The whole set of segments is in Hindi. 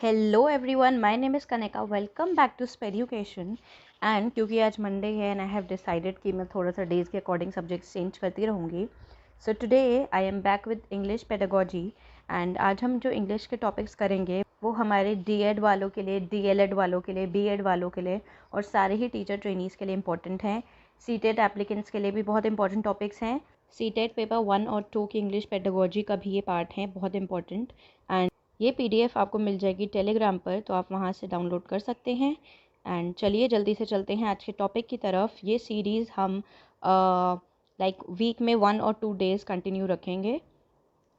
Hello everyone, my name is Kanika. Welcome back to Speducation. And क्योंकि आज मंडे है एंड आई हैव डिसाइडेड कि मैं थोड़ा सा डेज़ के अकॉर्डिंग सब्जेक्ट्स चेंज करती रहूँगी। So today I am back with English pedagogy. And आज हम जो इंग्लिश के टॉपिक्स करेंगे वो हमारे डीएड वालों के लिए, डीएलएड वालों के लिए, बीएड वालों के लिए और सारे ही टीचर ट्रेनीज़ के लिए इंपॉर्टेंट हैं। सीटेट एप्लीकेंट्स के लिए भी बहुत इंपॉर्टेंट टॉपिक्स हैं। सीटेट पेपर 1 और 2 की इंग्लिश पेडागोजी का भी ये पार्ट है, बहुत इंपॉर्टेंट। एंड ये पीडीएफ आपको मिल जाएगी टेलीग्राम पर, तो आप वहाँ से डाउनलोड कर सकते हैं। एंड चलिए जल्दी से चलते हैं आज के टॉपिक की तरफ। ये सीरीज़ हम वीक में 1 और 2 डेज़ कंटिन्यू रखेंगे।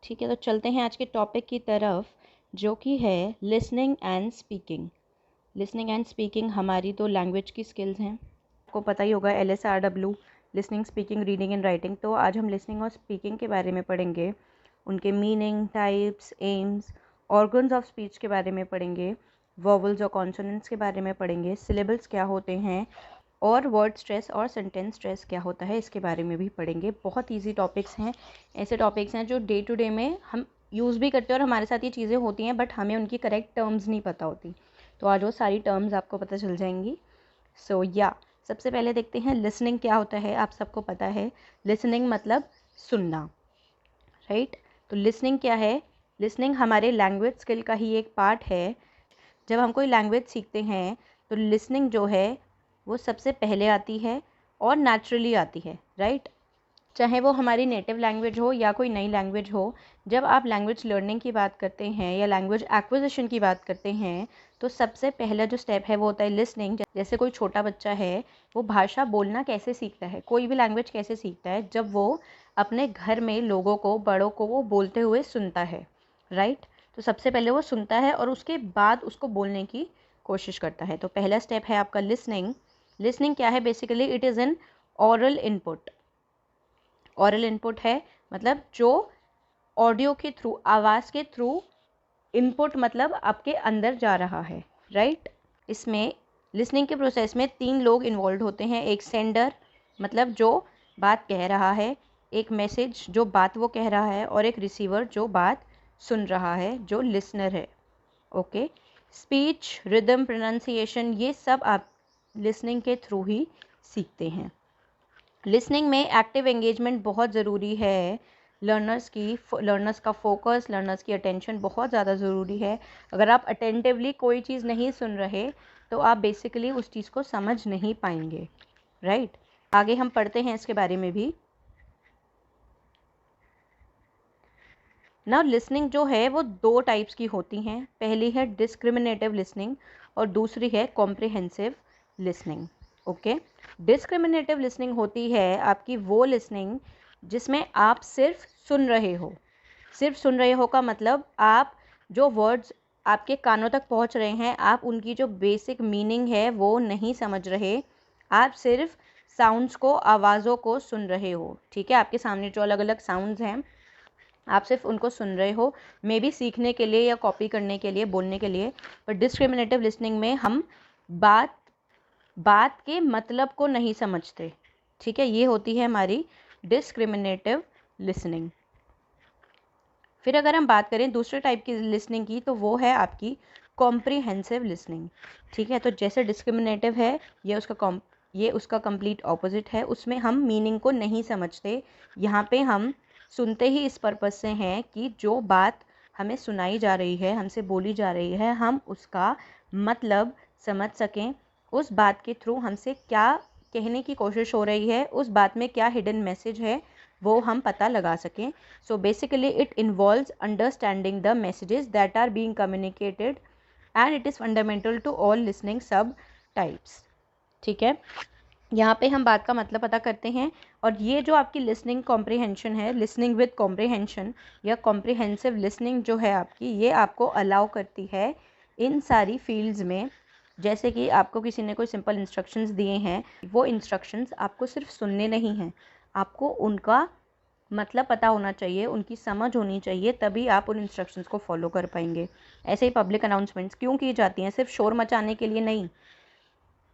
ठीक है, तो चलते हैं आज के टॉपिक की तरफ, जो कि है listening and speaking. Listening and speaking हमारी तो लैंग्वेज की स्किल्स हैं, आपको पता ही होगा, LSRW, listening, speaking, reading and writing. तो आज हम लिसनिंग और स्पीकिंग के बारे में पढ़ेंगे, उनके meaning, types, AIIMS, organs of speech के बारे में पढ़ेंगे, वोवल्स और कॉन्सोनेंट्स के बारे में पढ़ेंगे, सिलेबल्स क्या होते हैं और वर्ड स्ट्रेस और सेंटेंस स्ट्रेस क्या होता है इसके बारे में भी पढ़ेंगे। बहुत इजी टॉपिक्स हैं, ऐसे टॉपिक्स हैं जो डे टू डे में हम यूज़ भी करते हैं और हमारे साथ ये चीज़ें होती हैं, बट हमें उनकी करेक्ट टर्म्स नहीं पता होती। तो आज वो सारी टर्म्स आपको पता चल जाएंगी। सो सबसे पहले देखते हैं लिसनिंग क्या होता है। आप सबको पता है लिसनिंग मतलब सुनना, राइट? तो लिसनिंग क्या है? लिसनिंग हमारे लैंग्वेज स्किल का ही एक पार्ट है। जब हम कोई लैंग्वेज सीखते हैं तो लिसनिंग जो है वो सबसे पहले आती है और नेचुरली आती है, राइट? चाहे वो हमारी नेटिव लैंग्वेज हो या कोई नई लैंग्वेज हो। जब आप लैंग्वेज लर्निंग की बात करते हैं या लैंग्वेज एक्विजिशन की बात करते हैं तो सबसे पहला जो स्टेप है वो होता है लिसनिंग। जैसे कोई छोटा बच्चा है, वो भाषा बोलना कैसे सीखता है, कोई भी लैंग्वेज कैसे सीखता है? जब वो अपने घर में लोगों को, बड़ों को वो बोलते हुए सुनता है, राइट? तो सबसे पहले वो सुनता है और उसके बाद उसको बोलने की कोशिश करता है। तो पहला स्टेप है आपका लिसनिंग। लिसनिंग क्या है? Basically it is an oral input. Oral input है मतलब जो ऑडियो के थ्रू, आवाज़ के थ्रू इनपुट मतलब आपके अंदर जा रहा है, राइट? इसमें लिसनिंग के प्रोसेस में 3 लोग इन्वॉल्व होते हैं। एक सेंडर मतलब जो बात कह रहा है, एक मैसेज जो बात वो कह रहा है, और एक रिसीवर जो बात सुन रहा है, जो लिसनर है। ओके, स्पीच, रिदम, प्रोनाउंसिएशन, ये सब आप लिसनिंग के थ्रू ही सीखते हैं। लिसनिंग में एक्टिव एंगेजमेंट बहुत ज़रूरी है। लर्नर्स का फोकस, लर्नर्स की अटेंशन बहुत ज़्यादा ज़रूरी है। अगर आप अटेंटिवली कोई चीज़ नहीं सुन रहे तो आप बेसिकली उस चीज़ को समझ नहीं पाएंगे, राइट? आगे हम पढ़ते हैं इसके बारे में भी। ना लिसनिंग जो है वो 2 टाइप्स की होती हैं। पहली है डिस्क्रिमिनेटिव लिसनिंग और दूसरी है comprehensive listening. Okay, discriminative listening होती है आपकी वो लिसनिंग जिसमें आप सिर्फ सुन रहे हो। सिर्फ सुन रहे हो का मतलब आप जो वर्ड्स आपके कानों तक पहुंच रहे हैं, आप उनकी जो बेसिक मीनिंग है वो नहीं समझ रहे। आप सिर्फ साउंड्स को, आवाज़ों को सुन रहे हो। ठीक है, आपके सामने जो अलग अलग साउंड्स हैं आप सिर्फ उनको सुन रहे हो, मे बी सीखने के लिए या कॉपी करने के लिए, बोलने के लिए। पर डिस्क्रिमिनेटिव लिसनिंग में हम बात के मतलब को नहीं समझते। ठीक है, ये होती है हमारी डिस्क्रिमिनेटिव लिसनिंग। फिर अगर हम बात करें दूसरे टाइप की लिसनिंग की, तो वो है आपकी कॉम्प्रिहेंसिव लिसनिंग। ठीक है, तो जैसे डिस्क्रिमिनेटिव है, ये उसका कंप्लीट ऑपोजिट है। उसमें हम मीनिंग को नहीं समझते। यहाँ पे हम सुनते ही इस पर्पज़ से हैं कि जो बात हमें सुनाई जा रही है, हमसे बोली जा रही है, हम उसका मतलब समझ सकें। उस बात के थ्रू हमसे क्या कहने की कोशिश हो रही है, उस बात में क्या हिडन मैसेज है, वो हम पता लगा सकें। So basically it involves understanding the messages that are being communicated and it is fundamental to all listening सब टाइप्स। ठीक है, यहाँ पे हम बात का मतलब पता करते हैं। और ये जो आपकी लिसनिंग कॉम्प्रिहेंशन है, लिसनिंग विद कॉम्प्रिहेंशन या कॉम्प्रिहेंसिव लिसनिंग जो है आपकी, ये आपको अलाउ करती है इन सारी फील्ड्स में। जैसे कि आपको किसी ने कोई सिंपल इंस्ट्रक्शंस दिए हैं, वो इंस्ट्रक्शंस आपको सिर्फ सुनने नहीं हैं, आपको उनका मतलब पता होना चाहिए, उनकी समझ होनी चाहिए, तभी आप उन इंस्ट्रक्शंस को फॉलो कर पाएंगे। ऐसे ही पब्लिक अनाउंसमेंट्स क्यों की जाती हैं? सिर्फ शोर मचाने के लिए नहीं,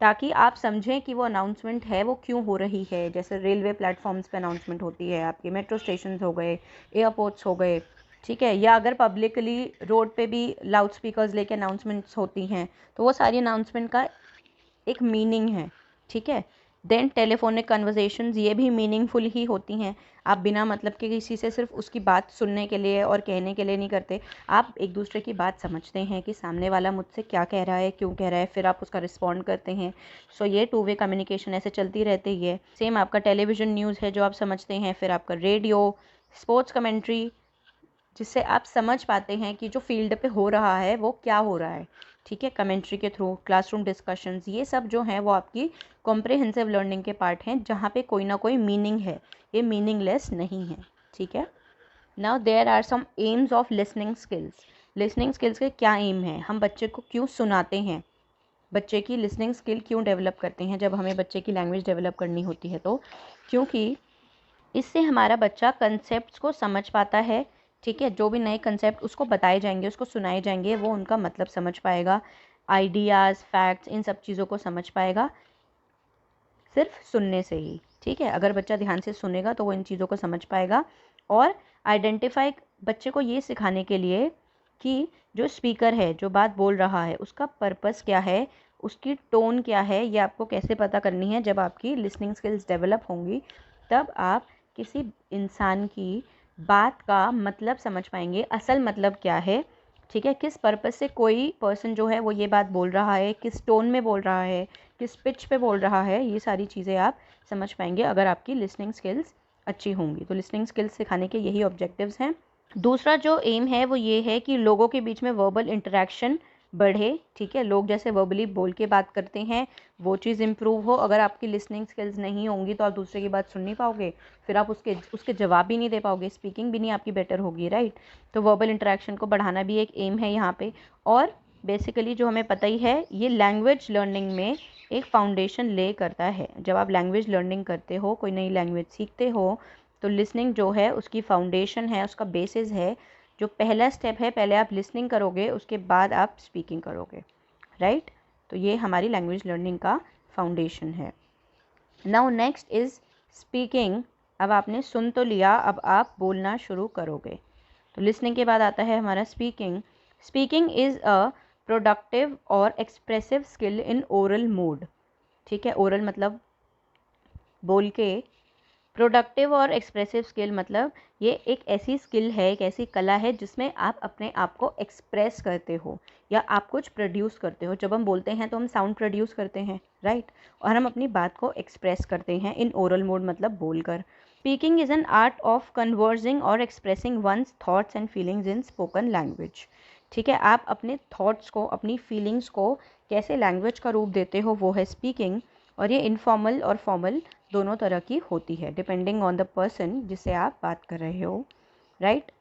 ताकि आप समझें कि वो अनाउंसमेंट है वो क्यों हो रही है। जैसे रेलवे प्लेटफॉर्म्स पे अनाउंसमेंट होती है, आपके मेट्रो स्टेशन हो गए, एयरपोर्ट्स हो गए। ठीक है। या अगर पब्लिकली रोड पे भी लाउड स्पीकर्स लेके अनाउंसमेंट्स होती हैं तो वो सारी अनाउंसमेंट का एक मीनिंग है, ठीक है। देन टेलीफोनिक कन्वर्सेशंस, ये भी मीनिंगफुल ही होती हैं। आप बिना मतलब के किसी से सिर्फ उसकी बात सुनने के लिए और कहने के लिए नहीं करते, आप एक दूसरे की बात समझते हैं कि सामने वाला मुझसे क्या कह रहा है, क्यों कह रहा है, फिर आप उसका रिस्पॉन्ड करते हैं। सो ये टू वे कम्युनिकेशन ऐसे चलती रहती है। सेम आपका टेलीविज़न न्यूज़ है जो आप समझते हैं, फिर आपका रेडियो, स्पोर्ट्स कमेंट्री, जिससे आप समझ पाते हैं कि जो फील्ड पे हो रहा है वो क्या हो रहा है, ठीक है, कमेंट्री के थ्रू। क्लासरूम डिस्कशंस, ये सब जो हैं वो आपकी कॉम्प्रिहेंसिव लर्निंग के पार्ट हैं, जहाँ पे कोई ना कोई मीनिंग है, ये मीनिंगलेस नहीं है, ठीक है। Now there are some aims of listening skills. Listening skills के क्या एम है, हम बच्चे को क्यों सुनाते हैं, बच्चे की लिसनिंग स्किल क्यों डेवलप करते हैं जब हमें बच्चे की लैंग्वेज डेवलप करनी होती है, तो क्योंकि इससे हमारा बच्चा कंसेप्ट्स को समझ पाता है, ठीक है। जो भी नए कंसेप्ट उसको बताए जाएंगे, उसको सुनाए जाएंगे, वो उनका मतलब समझ पाएगा, आइडियाज़, फैक्ट्स, इन सब चीज़ों को समझ पाएगा सिर्फ सुनने से ही, ठीक है। अगर बच्चा ध्यान से सुनेगा तो वो इन चीज़ों को समझ पाएगा। और आइडेंटिफाई, बच्चे को ये सिखाने के लिए कि जो स्पीकर है, जो बात बोल रहा है, उसका पर्पस क्या है, उसकी टोन क्या है, ये आपको कैसे पता करनी है। जब आपकी लिसनिंग स्किल्स डेवलप होंगी तब आप किसी इंसान की बात का मतलब समझ पाएंगे, असल मतलब क्या है, ठीक है। किस पर्पस से कोई पर्सन जो है वो ये बात बोल रहा है, किस टोन में बोल रहा है, किस पिच पे बोल रहा है, ये सारी चीज़ें आप समझ पाएंगे अगर आपकी लिसनिंग स्किल्स अच्छी होंगी। तो लिसनिंग स्किल्स सिखाने के यही ऑब्जेक्टिव्स हैं। दूसरा जो एम है वो ये है कि लोगों के बीच में वर्बल इंटरेक्शन बढ़े, ठीक है। लोग जैसे वर्बली बोल के बात करते हैं वो चीज़ इम्प्रूव हो। अगर आपकी लिसनिंग स्किल्स नहीं होंगी तो आप दूसरे की बात सुन नहीं पाओगे, फिर आप उसके जवाब भी नहीं दे पाओगे, स्पीकिंग भी नहीं आपकी बेटर होगी, राइट। तो वर्बल इंटरेक्शन को बढ़ाना भी एक एम है यहाँ पे। और बेसिकली जो हमें पता ही है, ये लैंग्वेज लर्निंग में एक फाउंडेशन ले करता है। जब आप लैंग्वेज लर्निंग करते हो, कोई नई लैंग्वेज सीखते हो, तो लिसनिंग जो है उसकी फाउंडेशन है, उसका बेसिस है। जो पहला स्टेप है, पहले आप लिसनिंग करोगे, उसके बाद आप स्पीकिंग करोगे, राइट। तो ये हमारी लैंग्वेज लर्निंग का फाउंडेशन है। Now next is speaking. अब आपने सुन तो लिया, अब आप बोलना शुरू करोगे। तो लिसनिंग के बाद आता है हमारा speaking. Speaking is a productive और expressive skill in oral mode, ठीक है। ओरल मतलब बोल के, प्रोडक्टिव और एक्सप्रेसिव स्किल मतलब ये एक ऐसी स्किल है, एक ऐसी कला है जिसमें आप अपने आप को एक्सप्रेस करते हो या आप कुछ प्रोड्यूस करते हो। जब हम बोलते हैं तो हम साउंड प्रोड्यूस करते हैं, राइट। और हम अपनी बात को एक्सप्रेस करते हैं इन ओरल मोड, मतलब बोलकर। Speaking is an art of conversing और expressing one's thoughts and feelings in spoken language, ठीक है। आप अपने थॉट्स को, अपनी फीलिंग्स को कैसे लैंग्वेज का रूप देते हो, वो है स्पीकिंग। और ये इनफॉर्मल और फॉर्मल दोनों तरह की होती है, डिपेंडिंग ऑन द पर्सन जिससे आप बात कर रहे हो, right.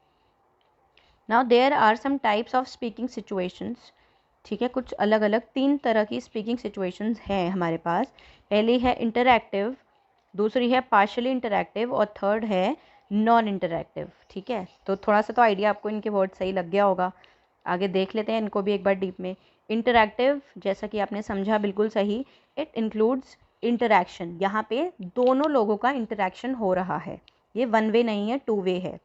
Now there are some types of speaking situations, ठीक है। कुछ अलग अलग 3 तरह की स्पीकिंग सिचुएशंस हैं हमारे पास। पहली है इंटरैक्टिव, दूसरी है पार्शियली इंटरैक्टिव और थर्ड है नॉन इंटरैक्टिव, ठीक है। तो थोड़ा सा तो आइडिया आपको इनके वर्ड सही लग गया होगा। आगे देख लेते हैं इनको भी एक बार डीप में। इंटरैक्टिव, जैसा कि आपने समझा बिल्कुल सही, इट इंक्लूड्स इंटरैक्शन। यहाँ पे दोनों लोगों का इंटरैक्शन हो रहा है, ये वन वे नहीं है, टू वे है।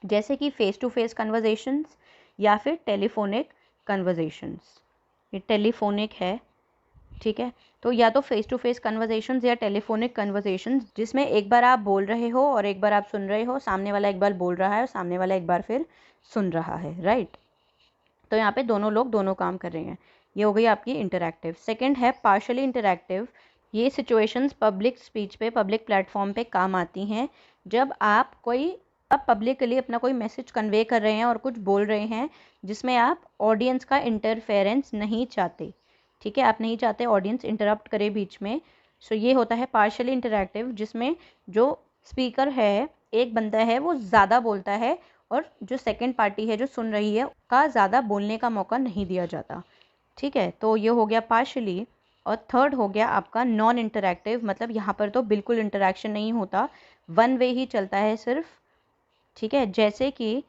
जैसे कि फेस टू फेस कन्वर्जेशंस या फिर टेलीफोनिक कन्वर्जेशंस। ये टेलीफोनिक है, ठीक है। तो या तो फेस टू फेस कन्वर्जेशंस या टेलीफोनिक कन्वर्जेशंस, जिसमें एक बार आप बोल रहे हो और एक बार आप सुन रहे हो, सामने वाला एक बार बोल रहा है और सामने वाला एक बार फिर सुन रहा है, राइट। तो यहाँ पे दोनों लोग दोनों काम कर रहे हैं। ये हो गई आपकी इंटरैक्टिव। सेकंड है पार्शियली इंटरैक्टिव। ये सिचुएशंस पब्लिक स्पीच पे, पब्लिक प्लेटफॉर्म पे काम आती हैं। जब आप पब्लिकली अपना कोई मैसेज कन्वे कर रहे हैं और कुछ बोल रहे हैं जिसमें आप ऑडियंस का इंटरफेरेंस नहीं चाहते, ठीक है। आप नहीं चाहते ऑडियंस इंटरप्ट करे बीच में। सो ये होता है पार्शियली इंटरैक्टिव, जिसमें जो स्पीकर है, एक बंदा है, वो ज़्यादा बोलता है और जो सेकंड पार्टी है जो सुन रही है का ज़्यादा बोलने का मौका नहीं दिया जाता, ठीक है। तो ये हो गया पार्शियली। और थर्ड हो गया आपका नॉन इंटरैक्टिव, मतलब यहाँ पर तो बिल्कुल इंटरैक्शन नहीं होता, वन वे ही चलता है सिर्फ, ठीक है। जैसे कि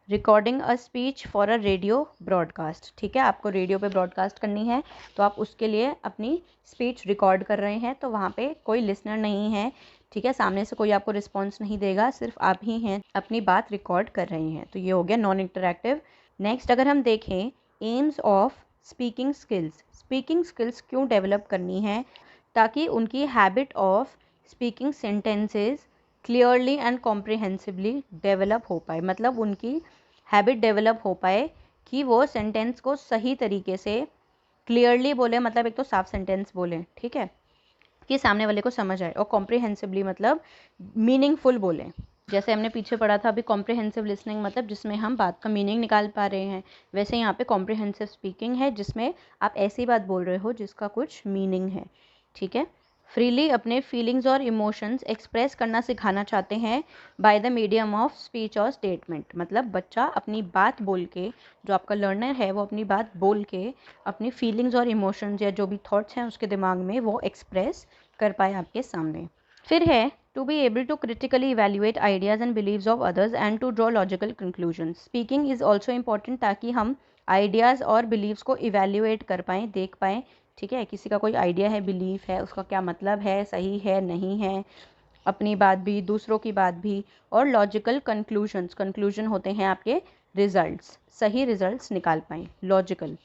recording a speech for a radio broadcast, ठीक है। आपको रेडियो पे ब्रॉडकास्ट करनी है तो आप उसके लिए अपनी स्पीच रिकॉर्ड कर रहे हैं, तो वहाँ पे कोई लिसनर नहीं है, ठीक है, सामने से कोई आपको रिस्पॉन्स नहीं देगा, सिर्फ आप ही हैं अपनी बात रिकॉर्ड कर रहे हैं। तो ये हो गया नॉन इंटरैक्टिव। नेक्स्ट अगर हम देखें AIIMS of speaking skills, speaking skills क्यों डेवलप करनी है, ताकि उनकी habit of speaking sentences clearly and comprehensively develop हो पाए, मतलब उनकी हैबिट डेवलप हो पाए कि वो सेंटेंस को सही तरीके से क्लियरली बोले, मतलब एक तो साफ सेंटेंस बोले, ठीक है, कि सामने वाले को समझ आए, और कॉम्प्रिहेंसिवली मतलब मीनिंगफुल बोले। जैसे हमने पीछे पढ़ा था अभी कॉम्प्रिहेंसिव लिसनिंग, मतलब जिसमें हम बात का मीनिंग निकाल पा रहे हैं, वैसे यहाँ पे कॉम्प्रिहेंसिव स्पीकिंग है जिसमें आप ऐसी बात बोल रहे हो जिसका कुछ मीनिंग है। ठीक है, फ्रीली अपने फीलिंग्स और इमोशंस एक्सप्रेस करना सिखाना चाहते हैं by the medium of speech और स्टेटमेंट, मतलब बच्चा अपनी बात बोल के, जो आपका लर्नर है वो अपनी बात बोल के अपनी फीलिंग्स और इमोशंस या जो भी थॉट्स हैं उसके दिमाग में वो एक्सप्रेस कर पाए आपके सामने। फिर है to be able to critically evaluate ideas and beliefs of others and to draw logical conclusion. Speaking is also important ताकि हम आइडियाज़ और बिलीव्स को इवेल्युएट कर पाएँ, देख पाएँ। ठीक है, किसी का कोई आइडिया है, बिलीफ है, उसका क्या मतलब है, सही है नहीं है, अपनी बात भी दूसरों की बात भी, और लॉजिकल कंक्लूजन्स, कंक्लूजन होते हैं आपके रिजल्ट्स, सही रिजल्ट्स निकाल पाएँ, logical.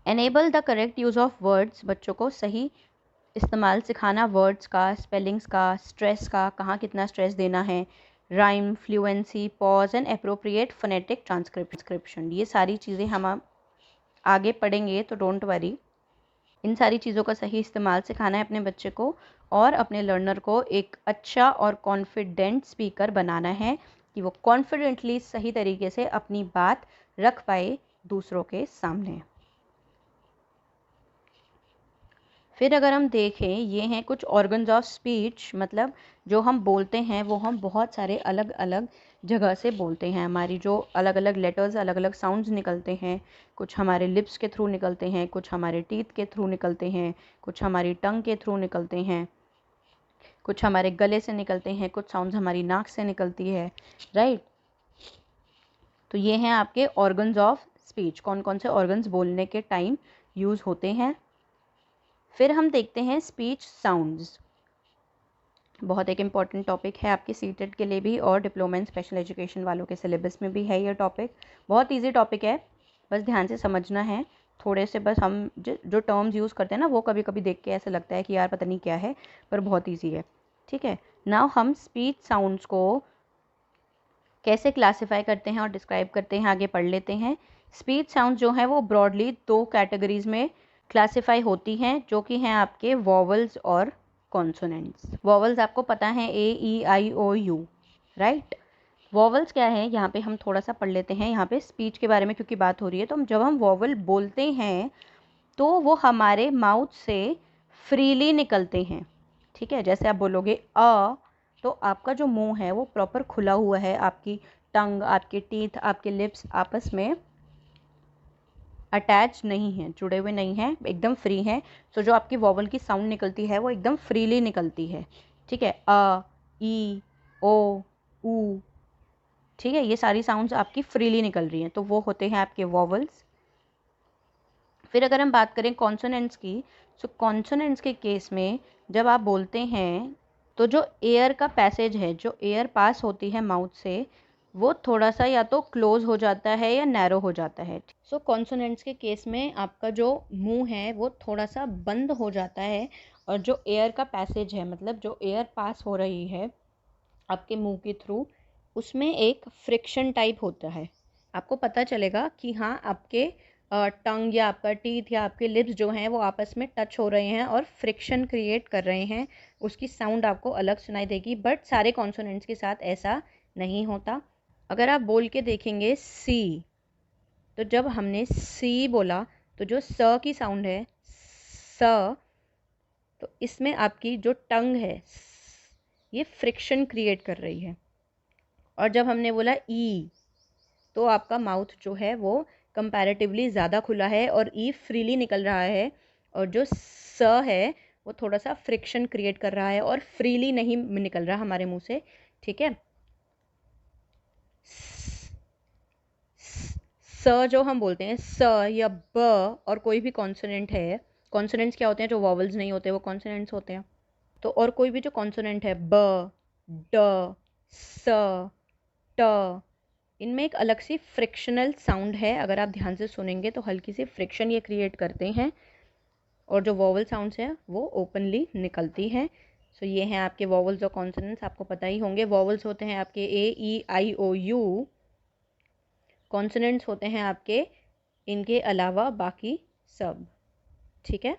Enable the correct use of words, बच्चों को सही इस्तेमाल सिखाना वर्ड्स का, स्पेलिंग्स का, स्ट्रेस का, कहाँ कितना स्ट्रेस देना है, rhyme, fluency, pause and appropriate phonetic transcription. ये सारी चीज़ें हम आगे पढ़ेंगे, तो डोंट वरी। इन सारी चीज़ों का सही इस्तेमाल सिखाना है अपने बच्चे को, और अपने लर्नर को एक अच्छा और कॉन्फिडेंट स्पीकर बनाना है कि वो कॉन्फिडेंटली सही तरीके से अपनी बात रख पाए दूसरों के सामने। फिर अगर हम देखें, ये हैं कुछ ऑर्गन्स ऑफ स्पीच, मतलब जो हम बोलते हैं वो हम बहुत सारे अलग अलग जगह से बोलते हैं। हमारी जो अलग अलग लेटर्स, अलग अलग साउंड्स निकलते हैं, कुछ हमारे लिप्स के थ्रू निकलते हैं, कुछ हमारे टीथ के थ्रू निकलते हैं, कुछ हमारी टंग के थ्रू निकलते हैं, कुछ हमारे गले से निकलते हैं, कुछ साउंड्स हमारी नाक से निकलती है, राइट। तो ये हैं आपके ऑर्गन्स ऑफ स्पीच, कौन कौन से ऑर्गन्स बोलने के टाइम यूज़ होते हैं। फिर हम देखते हैं स्पीच साउंड्स, बहुत एक इम्पॉर्टेंट टॉपिक है आपके सीटेट के लिए भी, और डिप्लोमा इन स्पेशल एजुकेशन वालों के सिलेबस में भी है ये टॉपिक। बहुत इजी टॉपिक है, बस ध्यान से समझना है थोड़े से। बस हम जो टर्म्स यूज़ करते हैं ना, वो कभी कभी देख के ऐसा लगता है कि यार पता नहीं क्या है, पर बहुत ईजी है। ठीक है, नाउ हम स्पीच साउंड्स को कैसे क्लासीफाई करते हैं और डिस्क्राइब करते हैं आगे पढ़ लेते हैं। स्पीच साउंड्स जो हैं वो ब्रॉडली 2 कैटेगरीज में क्लासीफाई होती हैं, जो कि हैं आपके वॉवल्स और कॉन्सोनेंट्स। वॉवल्स आपको पता है A, E, I, O, U, right. Vowels क्या है, यहाँ पे हम थोड़ा सा पढ़ लेते हैं। यहाँ पे स्पीच के बारे में क्योंकि बात हो रही है, तो जब हम वॉवल बोलते हैं तो वो हमारे माउथ से फ्रीली निकलते हैं। ठीक है, जैसे आप बोलोगे अ, तो आपका जो मुंह है वो प्रॉपर खुला हुआ है, आपकी टंग, आपके टीथ, आपके लिप्स आपस में अटैच नहीं है, जुड़े हुए नहीं हैं, एकदम फ्री हैं। सो जो आपकी वॉवल की साउंड निकलती है वो एकदम फ्रीली निकलती है। ठीक है, अ, ई, ओ, ऊ, ठीक है, ये सारी साउंड्स आपकी फ्रीली निकल रही हैं, तो वो होते हैं आपके वॉवल्स। फिर अगर हम बात करें कॉन्सोनेंट्स की, सो कॉन्सोनेंट्स के केस में जब आप बोलते हैं तो जो एयर का पैसेज है, जो एयर पास होती है माउथ से, वो थोड़ा सा या तो क्लोज हो जाता है या नैरो हो जाता है। सो कॉन्सोनेंट्स के केस में आपका जो मुंह है वो थोड़ा सा बंद हो जाता है, और जो एयर का पैसेज है, मतलब जो एयर पास हो रही है आपके मुंह के थ्रू, उसमें एक फ्रिक्शन टाइप होता है। आपको पता चलेगा कि हाँ, आपके टंग या आपका टीथ या आपके लिप्स जो हैं वो आपस में टच हो रहे हैं और फ्रिक्शन क्रिएट कर रहे हैं, उसकी साउंड आपको अलग सुनाई देगी। बट सारे कॉन्सोनेंट्स के साथ ऐसा नहीं होता। अगर आप बोल के देखेंगे सी, तो जब हमने सी बोला तो जो स की साउंड है स, तो इसमें आपकी जो टंग है ये फ्रिक्शन क्रिएट कर रही है। और जब हमने बोला ई, तो आपका माउथ जो है वो कंपैरेटिवली ज़्यादा खुला है और ई फ्रीली निकल रहा है, और जो स है वो थोड़ा सा फ्रिक्शन क्रिएट कर रहा है और फ्रीली नहीं निकल रहा हमारे मुंह से। ठीक है, स जो हम बोलते हैं स या ब, और कोई भी कॉन्सोनेंट है, कॉन्सोनेंट्स क्या होते हैं, जो वॉवल्स नहीं होते वो कॉन्सोनेंट्स होते हैं। तो और कोई भी जो कॉन्सोनेंट है ब, ड, स, ट, इनमें एक अलग सी फ्रिक्शनल साउंड है। अगर आप ध्यान से सुनेंगे तो हल्की सी फ्रिक्शन ये क्रिएट करते हैं और जो वॉवल साउंड्स हैं वो ओपनली निकलती हैं। सो ये हैं आपके वॉवल्स और कॉन्सोनेंट्स, आपको पता ही होंगे। वॉवल्स होते हैं आपके ए, ई, आई, ओ, यू। कॉन्सोनेंट्स होते हैं आपके इनके अलावा बाकी सब। ठीक है,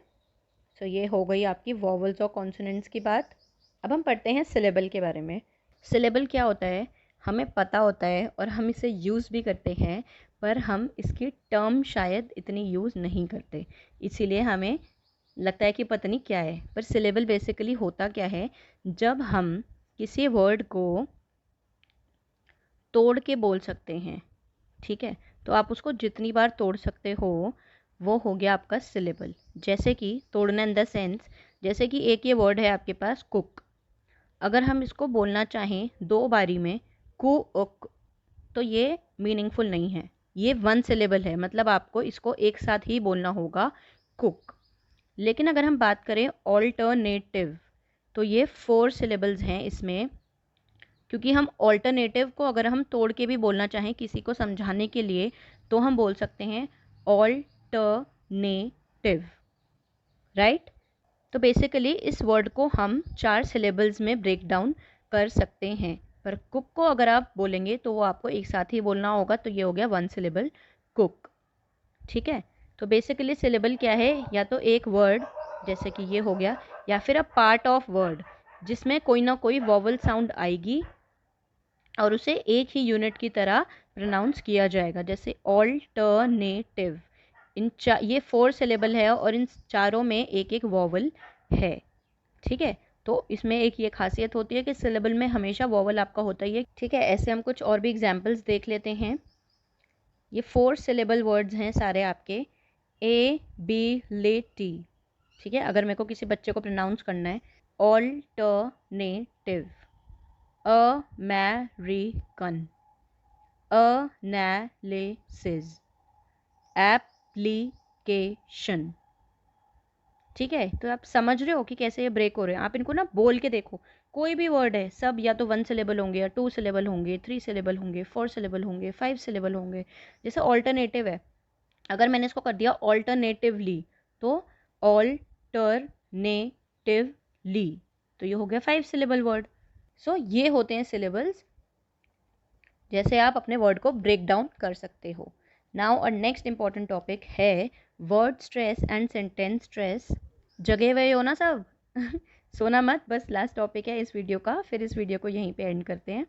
सो ये हो गई आपकी वॉवल्स और कॉन्सोनेंट्स की बात। अब हम पढ़ते हैं सिलेबल के बारे में। सिलेबल क्या होता है हमें पता होता है और हम इसे यूज़ भी करते हैं, पर हम इसकी टर्म शायद इतनी यूज़ नहीं करते, इसीलिए हमें लगता है कि पता नहीं क्या है। पर सिलेबल बेसिकली होता क्या है, जब हम किसी वर्ड को तोड़ के बोल सकते हैं, ठीक है, तो आप उसको जितनी बार तोड़ सकते हो वो हो गया आपका सिलेबल। जैसे कि तोड़ना इन द सेंस, जैसे कि एक ये वर्ड है आपके पास कुक, अगर हम इसको बोलना चाहें 2 बारी में कुक, तो ये मीनिंगफुल नहीं है, ये 1 सिलेबल है, मतलब आपको इसको एक साथ ही बोलना होगा कुक। लेकिन अगर हम बात करें ऑल्टरनेटिव, तो ये 4 सिलेबल्स हैं इसमें, क्योंकि हम ऑल्टरनेटिव को अगर हम तोड़ के भी बोलना चाहें किसी को समझाने के लिए, तो हम बोल सकते हैं ऑल्टरनेटिव, राइट। तो बेसिकली इस वर्ड को हम 4 सिलेबल्स में ब्रेक डाउन कर सकते हैं, पर कुक को अगर आप बोलेंगे तो वो आपको एक साथ ही बोलना होगा, तो ये हो गया 1 सिलेबल कुक। ठीक है, तो बेसिकली सिलेबल क्या है, या तो एक वर्ड जैसे कि ये हो गया, या फिर अ पार्ट ऑफ वर्ड जिसमें कोई ना कोई वॉवल साउंड आएगी और उसे एक ही यूनिट की तरह प्रोनाउंस किया जाएगा, जैसे ऑल्टरनेटिव। ये 4 सिलेबल है और इन चारों में एक एक वॉवल है। ठीक है, तो इसमें एक ये खासियत होती है कि सिलेबल में हमेशा वॉवल आपका होता ही है। ठीक है, ऐसे हम कुछ और भी एग्जाम्पल्स देख लेते हैं। ये 4 सिलेबल वर्ड्स हैं सारे आपके, ए, बी, ले, टी। ठीक है, अगर मेरे को किसी बच्चे को प्रोनाउंस करना है, ऑल्टरनेटिव, अमेरिकन, एनालिसिस, एप्लीकेशन। ठीक है, तो आप समझ रहे हो कि कैसे ये ब्रेक हो रहे हैं। आप इनको ना बोल के देखो, कोई भी वर्ड है सब या तो 1 सिलेबल होंगे, या 2 सिलेबल होंगे, 3 सिलेबल होंगे, 4 सिलेबल होंगे, 5 सिलेबल होंगे। जैसे ऑल्टरनेटिव है, अगर मैंने इसको कर दिया ऑल्टरनेटिवली, तो ऑल्टरनेटिवली, तो ये हो गया 5 सिलेबल वर्ड। सो ये होते हैं सिलेबल्स, जैसे आप अपने वर्ड को ब्रेक डाउन कर सकते हो। नाउ और नेक्स्ट इंपॉर्टेंट टॉपिक है word stress and sentence stress. जगे हुए हो ना सब सोना मत, बस लास्ट टॉपिक है इस वीडियो का, फिर इस वीडियो को यहीं पे एंड करते हैं।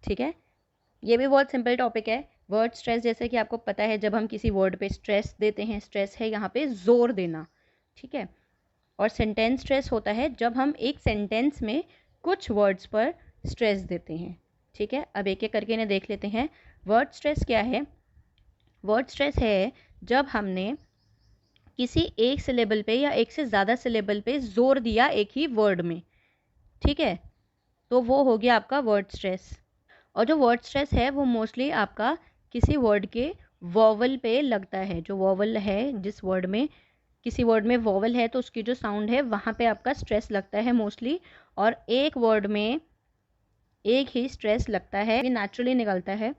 ठीक है, ये भी बहुत सिंपल टॉपिक है। वर्ड स्ट्रेस, जैसे कि आपको पता है जब हम किसी वर्ड पे स्ट्रेस देते हैं, स्ट्रेस है यहाँ पे जोर देना। ठीक है, और सेंटेंस स्ट्रेस होता है जब हम एक सेंटेंस में कुछ वर्ड्स पर स्ट्रेस देते हैं। ठीक है, अब एक एक करके इन्हें देख लेते हैं। वर्ड स्ट्रेस क्या है? वर्ड स्ट्रेस है जब हमने किसी एक सिलेबल पे या एक से ज़्यादा सिलेबल पे जोर दिया एक ही वर्ड में। ठीक है, तो वो हो गया आपका वर्ड स्ट्रेस। और जो वर्ड स्ट्रेस है वो मोस्टली आपका किसी वर्ड के वॉवल पे लगता है। जो वॉवल है, जिस वर्ड में किसी वर्ड में वॉवल है तो उसकी जो साउंड है वहाँ पे आपका स्ट्रेस लगता है मोस्टली। और एक वर्ड में एक ही स्ट्रेस लगता है, ये नेचुरली निकलता है।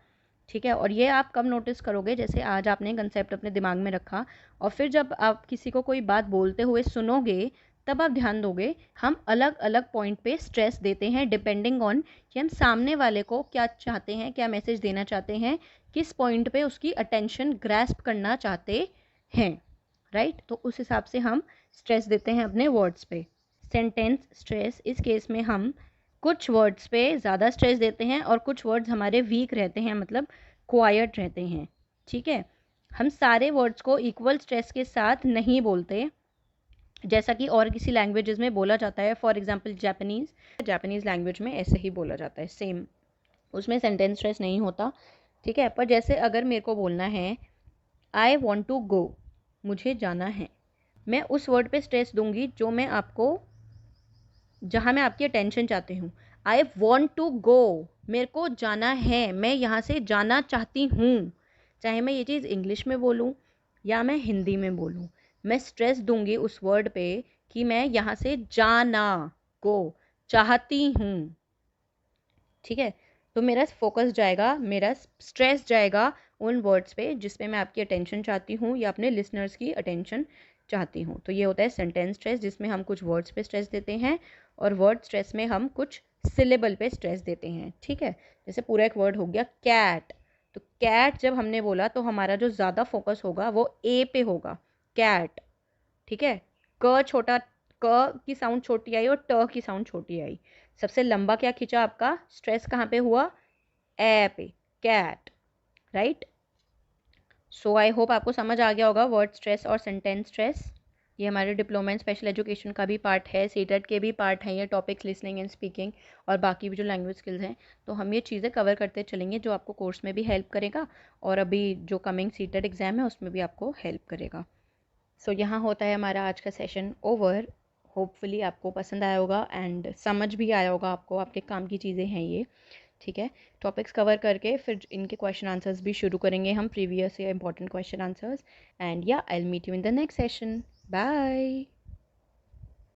ठीक है, और ये आप कब नोटिस करोगे, जैसे आज आपने कंसेप्ट अपने दिमाग में रखा और फिर जब आप किसी को कोई बात बोलते हुए सुनोगे तब आप ध्यान दोगे हम अलग अलग पॉइंट पे स्ट्रेस देते हैं डिपेंडिंग ऑन कि हम सामने वाले को क्या चाहते हैं, क्या मैसेज देना चाहते हैं, किस पॉइंट पे उसकी अटेंशन ग्रैस्प करना चाहते हैं, राइट। तो उस हिसाब से हम स्ट्रेस देते हैं अपने वर्ड्स पे। सेंटेंस स्ट्रेस, इस केस में हम कुछ वर्ड्स पे ज़्यादा स्ट्रेस देते हैं और कुछ वर्ड्स हमारे वीक रहते हैं, मतलब क्वाइट रहते हैं। ठीक है, हम सारे वर्ड्स को इक्वल स्ट्रेस के साथ नहीं बोलते, जैसा कि और किसी लैंग्वेजेस में बोला जाता है। फॉर एग्जांपल जापानीज़ लैंग्वेज में ऐसे ही बोला जाता है सेम, उसमें सेंटेंस स्ट्रेस नहीं होता। ठीक है, पर जैसे अगर मेरे को बोलना है आई वॉन्ट टू गो, मुझे जाना है, मैं उस वर्ड पे स्ट्रेस दूंगी जो मैं आपको, जहाँ मैं आपकी अटेंशन चाहती हूँ। आई वॉन्ट टू गो, मेरे को जाना है, मैं यहाँ से जाना चाहती हूँ। चाहे मैं ये चीज़ इंग्लिश में बोलूँ या मैं हिंदी में बोलूँ, मैं स्ट्रेस दूंगी उस वर्ड पे कि मैं यहाँ से जाना। गो, चाहती हूँ, ठीक है। तो मेरा फोकस जाएगा, मेरा स्ट्रेस जाएगा उन वर्ड्स पे जिसपे मैं आपकी अटेंशन चाहती हूँ या अपने लिसनर्स की अटेंशन चाहती हूँ। तो ये होता है सेंटेंस स्ट्रेस, जिसमें हम कुछ वर्ड्स पे स्ट्रेस देते हैं और वर्ड स्ट्रेस में हम कुछ सिलेबल पे स्ट्रेस देते हैं, ठीक है। जैसे पूरा एक वर्ड हो गया कैट, तो कैट जब हमने बोला तो हमारा जो ज़्यादा फोकस होगा वो ए पे होगा, कैट, ठीक है। क छोटा, क की साउंड छोटी आई और ट की साउंड छोटी आई। सबसे लंबा क्या खींचा आपका स्ट्रेस, कहाँ पे हुआ, a pay, cat, right. So I hope आपको समझ आ गया होगा वर्ड स्ट्रेस और सेंटेंस स्ट्रेस। ये हमारे डिप्लोमा इन स्पेशल एजुकेशन का भी पार्ट है, सीटेट के भी पार्ट हैं ये टॉपिक्स, लिसनिंग एंड स्पीकिंग और बाकी भी जो लैंग्वेज स्किल्स हैं। तो हम ये चीज़ें कवर करते चलेंगे जो आपको कोर्स में भी हेल्प करेगा और अभी जो कमिंग सीटेट एग्ज़ाम है उसमें भी आपको हेल्प करेगा। सो यहाँ होता है हमारा आज का सेशन ओवर। होपफुली आपको पसंद आया होगा एंड समझ भी आया होगा आपको, आपके काम की चीज़ें हैं ये, ठीक है। टॉपिक्स कवर करके फिर इनके क्वेश्चन आंसर्स भी शुरू करेंगे हम, प्रीवियस या इंपॉर्टेंट क्वेश्चन आंसर्स। एंड या I will meet you in the next session. Bye.